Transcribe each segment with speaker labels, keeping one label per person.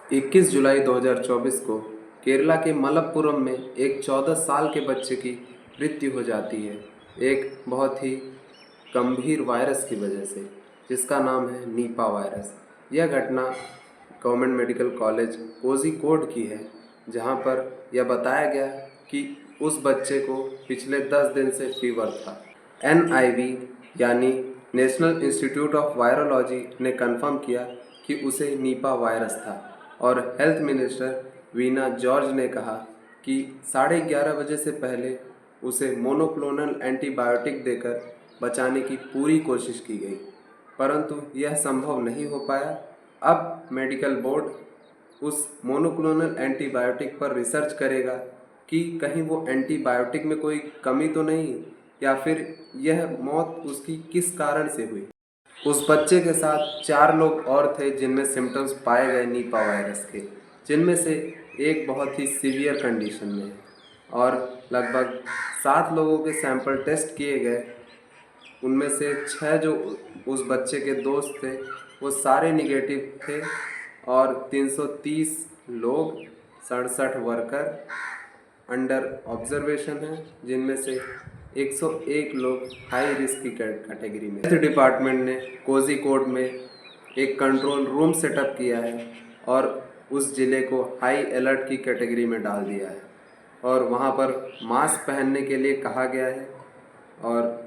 Speaker 1: 21 जुलाई 2024 को केरला के मलप्पुरम में एक 14 साल के बच्चे की मृत्यु हो जाती है एक बहुत ही गंभीर वायरस की वजह से, जिसका नाम है नीपा वायरस। यह घटना गवर्नमेंट मेडिकल कॉलेज कोझिकोड की है, जहां पर यह बताया गया कि उस बच्चे को पिछले 10 दिन से फीवर था। NIV यानी नेशनल इंस्टीट्यूट ऑफ वायरोलॉजी ने कंफर्म किया कि उसे नीपा वायरस था और हेल्थ मिनिस्टर वीना जॉर्ज ने कहा कि 11:30 बजे से पहले उसे मोनोक्लोनल एंटीबायोटिक देकर बचाने की पूरी कोशिश की गई, परंतु यह संभव नहीं हो पाया। अब मेडिकल बोर्ड उस मोनोक्लोनल एंटीबायोटिक पर रिसर्च करेगा कि कहीं वो एंटीबायोटिक में कोई कमी तो नहीं, या फिर यह मौत उसकी किस कारण से हुई। उस बच्चे के साथ 4 लोग और थे जिनमें सिम्टम्स पाए गए नीपा वायरस के, जिनमें से एक बहुत ही सीवियर कंडीशन में है और लगभग 7 लोगों के सैंपल टेस्ट किए गए। उनमें से 6 जो उस बच्चे के दोस्त थे वो सारे निगेटिव थे और 330 लोग 67 वर्कर अंडर ऑब्जर्वेशन है, जिनमें से 101 लोग हाई रिस्क की कैटेगरी में। हेल्थ डिपार्टमेंट ने कोझिकोड में एक कंट्रोल रूम सेटअप किया है और उस ज़िले को हाई अलर्ट की कैटेगरी में डाल दिया है और वहाँ पर मास्क पहनने के लिए कहा गया है और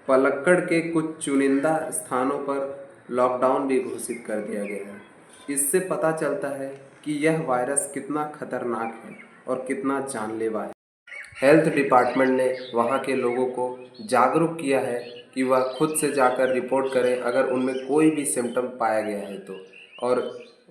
Speaker 1: पलक्कड़ के कुछ चुनिंदा स्थानों पर लॉकडाउन भी घोषित कर दिया गया है। इससे पता चलता है कि यह वायरस कितना खतरनाक है और कितना जानलेवा है। हेल्थ डिपार्टमेंट ने वहाँ के लोगों को जागरूक किया है कि वह खुद से जाकर रिपोर्ट करें अगर उनमें कोई भी सिम्टम पाया गया है तो। और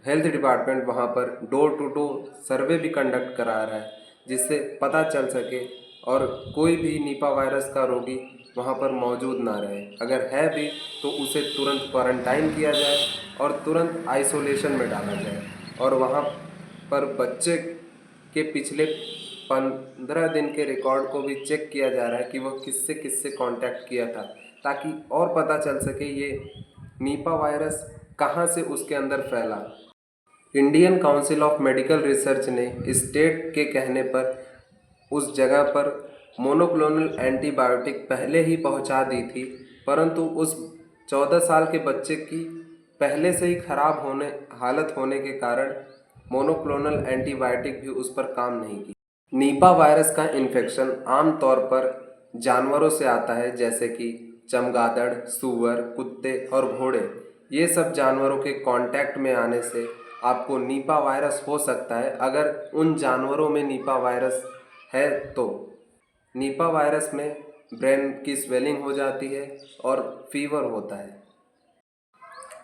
Speaker 1: हेल्थ डिपार्टमेंट वहाँ पर डोर टू डोर सर्वे भी कंडक्ट करा रहा है, जिससे पता चल सके और कोई भी नीपा वायरस का रोगी वहाँ पर मौजूद ना रहे। अगर है भी तो उसे तुरंत क्वारंटाइन किया जाए और तुरंत आइसोलेशन में डाला जाए और वहाँ पर बच्चे के पिछले 15 दिन के रिकॉर्ड को भी चेक किया जा रहा है कि वह किससे किससे कांटेक्ट किया था, ताकि और पता चल सके ये नीपा वायरस कहाँ से उसके अंदर फैला। Indian council of medical research ने स्टेट के कहने पर उस जगह पर मोनोक्लोनल एंटीबायोटिक पहले ही पहुंचा दी थी, परंतु उस 14 साल के बच्चे की पहले से ही खराब हालत होने के कारण मोनोक्लोनल एंटीबायोटिक भी उस पर काम नहीं की। नीपा वायरस का इन्फेक्शन आमतौर पर जानवरों से आता है, जैसे कि चमगादड़, सूअर, कुत्ते और घोड़े। ये सब जानवरों के कांटेक्ट में आने से आपको नीपा वायरस हो सकता है। अगर उन जानवरों में नीपा वायरस है तो नीपा वायरस में ब्रेन की स्वेलिंग हो जाती है और फीवर होता है।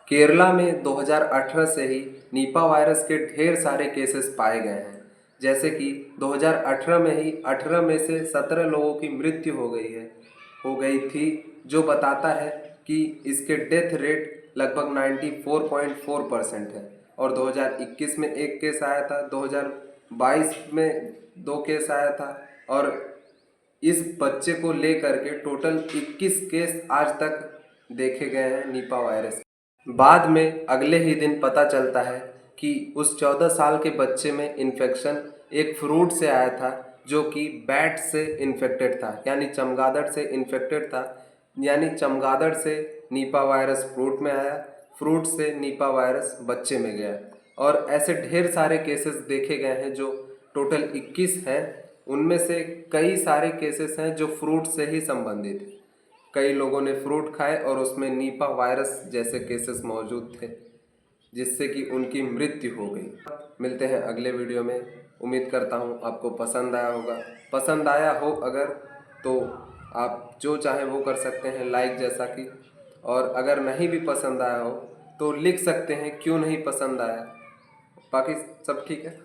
Speaker 1: केरला में 2018 से ही नीपा वायरस के ढेर सारे केसेस पाए गए हैं, जैसे कि 2018 में ही 18 में से 17 लोगों की मृत्यु हो गई थी, जो बताता है कि इसके डेथ रेट लगभग 94.4% है। और 2021 में एक केस आया था, 2022 में 2 केस आया था और इस बच्चे को लेकर के टोटल 21 केस आज तक देखे गए हैं नीपा वायरस। बाद में अगले ही दिन पता चलता है कि उस 14 साल के बच्चे में इन्फेक्शन एक फ्रूट से आया था, जो कि बैट से इन्फेक्टेड था, यानी चमगादड़ से इन्फेक्टेड था। यानी चमगादड़ से नीपा वायरस फ्रूट में आया, फ्रूट से नीपा वायरस बच्चे में गया। और ऐसे ढेर सारे केसेस देखे गए हैं, जो टोटल 21 हैं। उनमें से कई सारे केसेस हैं जो फ्रूट से ही संबंधित हैं। कई लोगों ने फ्रूट खाए और उसमें नीपा वायरस जैसे केसेस मौजूद थे, जिससे कि उनकी मृत्यु हो गई। मिलते हैं अगले वीडियो में। उम्मीद करता हूँ आपको पसंद आया होगा। पसंद आया हो अगर, तो आप जो चाहें वो कर सकते हैं, लाइक जैसा कि। और अगर नहीं भी पसंद आया हो तो लिख सकते हैं क्यों नहीं पसंद आया। बाकी सब ठीक है।